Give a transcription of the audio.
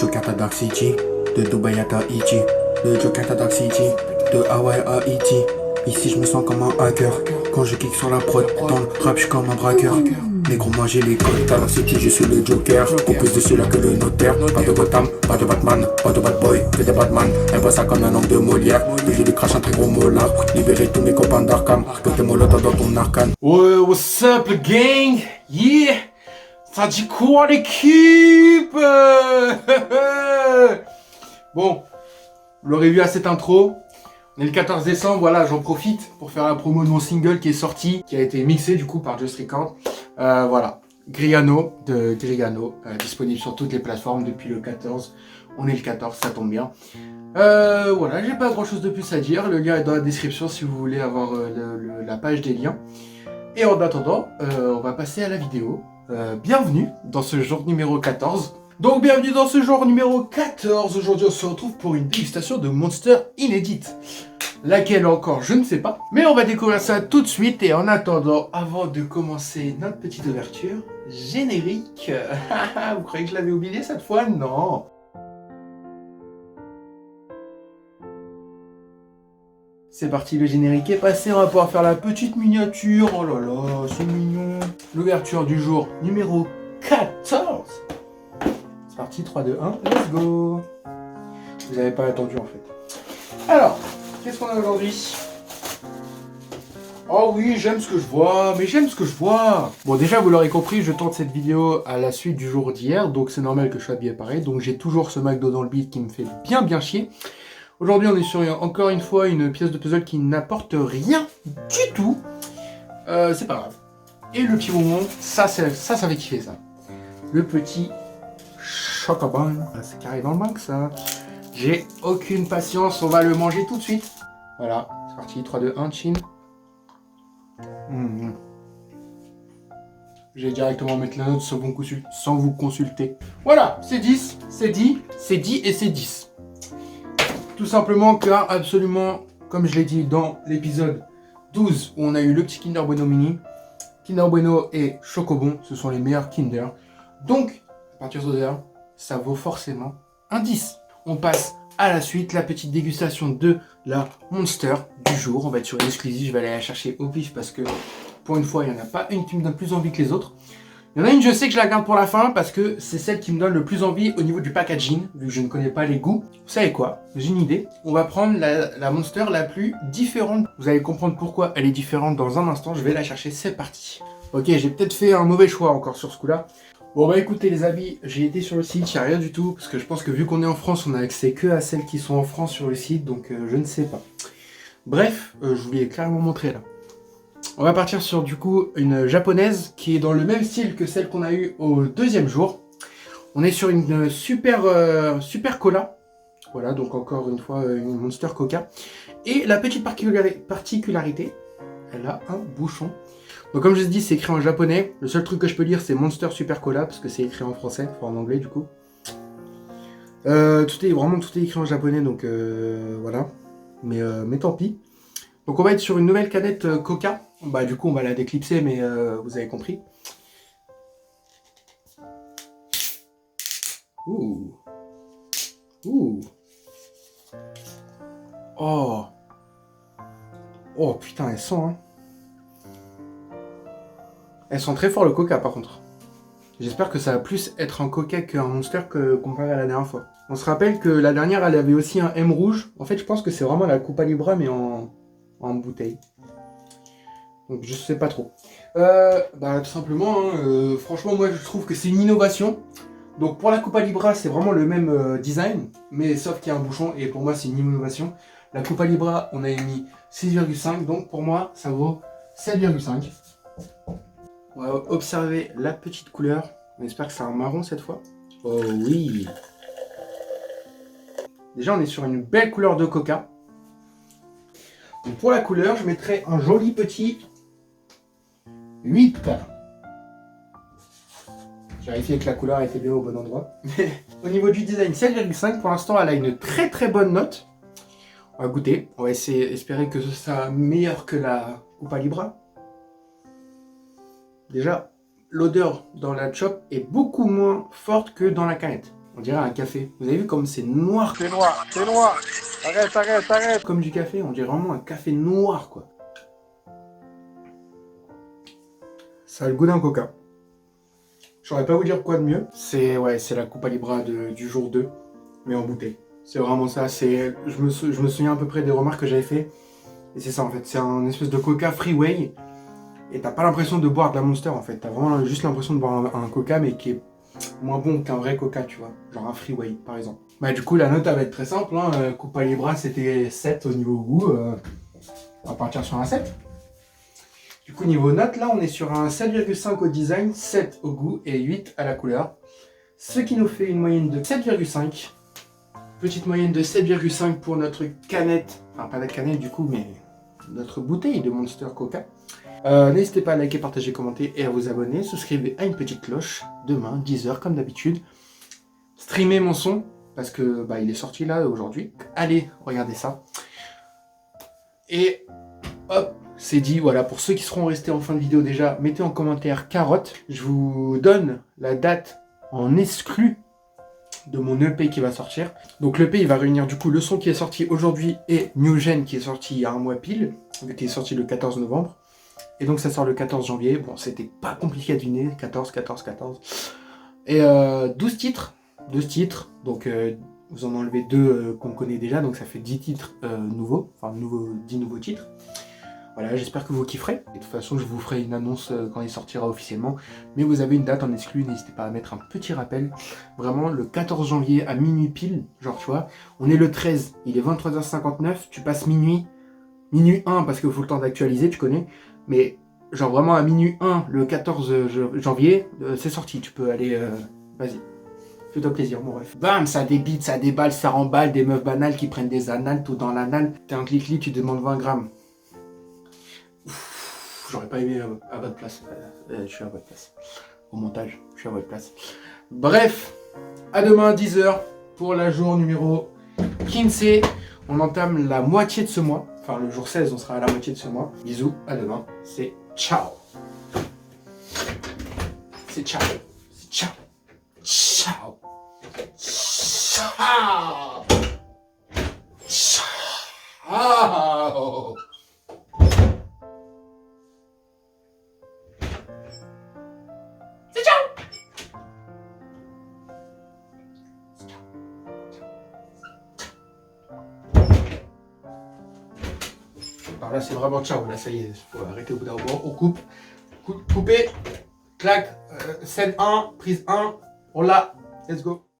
Joker à Dark City, de Dubaï à Tahiti, de Joker à Dark City, de Hawaï à Haïti. Ici je me sens comme un hacker. Quand je kick sur la prod, dans le rap je suis comme un braqueur. Négro moi j'ai les codes, à Dark City je suis le Joker. Pour plus de ceux-là que le notaire. Pas de Gotham, pas de Batman, pas de bad boy, que des Batman. Elle voit ça comme un homme de Molière. Et je lui crache un très gros molar. Libérer tous mes copains d'Arkham. Pose des molotovs dans ton arcane. Ouais, what's up le gang? Yeah! Ça dit quoi l'équipe? Bon, vous l'aurez vu à cette intro. On est le 14 décembre, voilà, j'en profite pour faire la promo de mon single qui est sorti, qui a été mixé du coup par Just Record. Voilà, Griano de Grigano, disponible sur toutes les plateformes depuis le 14. On est le 14, ça tombe bien. Voilà, j'ai pas grand chose de plus à dire. Le lien est dans la description si vous voulez avoir la page des liens. Et en attendant, on va passer à la vidéo. Bienvenue dans ce jour numéro 14. Donc bienvenue dans ce jour numéro 14. Aujourd'hui on se retrouve pour une dégustation de Monster inédite. Laquelle encore, je ne sais pas. Mais on va découvrir ça tout de suite. Et en attendant, avant de commencer notre petite ouverture, générique. Vous croyez que je l'avais oublié cette fois? Non. C'est parti, le générique est passé, on va pouvoir faire la petite miniature. Oh là là, c'est mignon. L'ouverture du jour numéro 14. C'est parti, 3, 2, 1, let's go. Vous n'avez pas attendu en fait. Alors, qu'est-ce qu'on a aujourd'hui? Oh oui, j'aime ce que je vois, mais j'aime ce que je vois. Bon, déjà, vous l'aurez compris, je tente cette vidéo à la suite du jour d'hier, donc c'est normal que je sois habillé pareil. Donc j'ai toujours ce McDo dans le beat qui me fait bien chier. Aujourd'hui, on est sur encore une fois une pièce de puzzle qui n'apporte rien du tout. C'est pas grave. Et le petit bonbon, ça fait kiffer ça. Le petit chocoban. C'est carré dans le bac ça. J'ai aucune patience, on va le manger tout de suite. Voilà, c'est parti, 3, 2, 1, chin. Je vais directement mettre la note sans vous consulter. Voilà, c'est 10, c'est dit, c'est dit et c'est 10. Tout simplement car absolument, comme je l'ai dit dans l'épisode 12 où on a eu le petit Kinder Bueno mini, Kinder Bueno et Chocobon, ce sont les meilleurs Kinder. Donc, à partir d'odeur, ça vaut forcément un 10. On passe à la suite, la petite dégustation de la Monster du jour. On va être sur une exclusive, je vais aller la chercher au pif parce que pour une fois, il n'y en a pas une qui me donne plus envie que les autres. Il y en a une, je sais que je la garde pour la fin parce que c'est celle qui me donne le plus envie au niveau du packaging, vu que je ne connais pas les goûts. Vous savez quoi? J'ai une idée. On va prendre la Monster la plus différente. Vous allez comprendre pourquoi elle est différente dans un instant. Je vais la chercher, c'est parti. Ok, j'ai peut-être fait un mauvais choix encore sur ce coup-là. Bon bah écoutez les amis, j'ai été sur le site, il n'y a rien du tout. Parce que je pense que vu qu'on est en France, on a accès que à celles qui sont en France sur le site. Donc je ne sais pas. Bref, je vous l'ai clairement montré là. On va partir sur du coup une japonaise qui est dans le même style que celle qu'on a eue au deuxième jour. On est sur une super cola. Voilà, donc encore une fois une Monster Coca. Et la petite particularité, elle a un bouchon. Donc comme je vous ai dit, c'est écrit en japonais. Le seul truc que je peux lire, c'est Monster Super Cola, parce que c'est écrit en français, enfin en anglais du coup. Tout est écrit en japonais, donc voilà. Mais tant pis. Donc on va être sur une nouvelle canette Coca. Bah du coup on va la déclipser mais vous avez compris. Ouh. Ouh. Oh. Oh putain elles sont hein. Elles sont très fort le Coca par contre. J'espère que ça va plus être un Coca qu'un Monster comparé à la dernière fois. On se rappelle que la dernière elle avait aussi un M rouge. En fait je pense que c'est vraiment la Cupa Libre mais en bouteille. Donc je sais pas trop. Bah tout simplement, hein, franchement moi je trouve que c'est une innovation. Donc pour la Cupa Libra c'est vraiment le même design, mais sauf qu'il y a un bouchon et pour moi c'est une innovation. La Cupa Libra on a mis 6,5 donc pour moi ça vaut 7,5. On va observer la petite couleur. On espère que c'est un marron cette fois. Oh oui. Déjà on est sur une belle couleur de Coca. Donc pour la couleur je mettrai un joli petit 8. J'ai vérifié que la couleur était bien au bon endroit. Au niveau du design, 7,5. Pour l'instant, elle a une très bonne note. On va goûter. On va espérer que ce sera meilleur que la Cupa Libra. Déjà, l'odeur dans la chop est beaucoup moins forte que dans la canette. On dirait un café. Vous avez vu comme c'est noir? C'est noir, c'est noir. Arrête, arrête, arrête. Comme du café, on dirait vraiment un café noir, quoi. Ça a le goût d'un coca. Je saurais pas vous dire quoi de mieux. C'est la Cupa Libra du jour 2, mais en bouteille. C'est vraiment ça. Je me souviens à peu près des remarques que j'avais fait. Et c'est ça en fait. C'est un espèce de coca freeway. Et t'as pas l'impression de boire de la Monster en fait. T'as vraiment juste l'impression de boire un coca, mais qui est moins bon qu'un vrai coca, tu vois. Genre un freeway par exemple. Bah du coup la note elle va être très simple. Hein. Cupa Libra c'était 7 au niveau goût. On va partir sur un 7. Du coup, niveau note, là, on est sur un 7,5 au design, 7 au goût et 8 à la couleur. Ce qui nous fait une moyenne de 7,5. Petite moyenne de 7,5 pour notre canette. Enfin, pas la canette du coup, mais notre bouteille de Monster Coca. N'hésitez pas à liker, partager, commenter et à vous abonner. Souscrivez à une petite cloche. Demain, 10h comme d'habitude. Streamez mon son, parce que il est sorti là aujourd'hui. Allez, regardez ça. Et hop, c'est dit, voilà, pour ceux qui seront restés en fin de vidéo déjà, mettez en commentaire carotte. Je vous donne la date en exclu de mon EP qui va sortir. Donc l'EP il va réunir du coup le son qui est sorti aujourd'hui et New Gen qui est sorti il y a un mois pile, qui est sorti le 14 novembre. Et donc ça sort le 14 janvier. Bon, c'était pas compliqué à deviner, 14. Et 12 titres. Donc vous en enlevez 2 qu'on connaît déjà, donc ça fait 10 titres nouveaux, enfin 10 nouveaux titres. Voilà, j'espère que vous kifferez. Et de toute façon, je vous ferai une annonce quand il sortira officiellement. Mais vous avez une date en exclu, n'hésitez pas à mettre un petit rappel. Vraiment, le 14 janvier à minuit pile, genre tu vois, on est le 13, il est 23h59, tu passes minuit 1 parce qu'il faut le temps d'actualiser, tu connais. Mais genre vraiment à minuit 1, le 14 janvier, c'est sorti, tu peux aller, vas-y. Fais-toi plaisir, mon ref. Bam, ça débite, ça déballe, ça remballe, des meufs banales qui prennent des annales, tout dans l'anal. T'es un clic-clic, tu demandes 20 grammes. J'aurais pas aimé à votre place. Je suis à votre place. Au montage, je suis à votre place. Bref, à demain 10h pour la jour numéro 15. On entame la moitié de ce mois. Enfin, le jour 16, on sera à la moitié de ce mois. Bisous, à demain. C'est ciao. C'est ciao. C'est ciao. Ciao. Ciao. Ciao. Alors là, c'est vraiment ciao. Là, ça y est, faut arrêter au bout d'un moment. On coupe. Couper. Clac. Scène 1. Prise 1. On l'a. Let's go.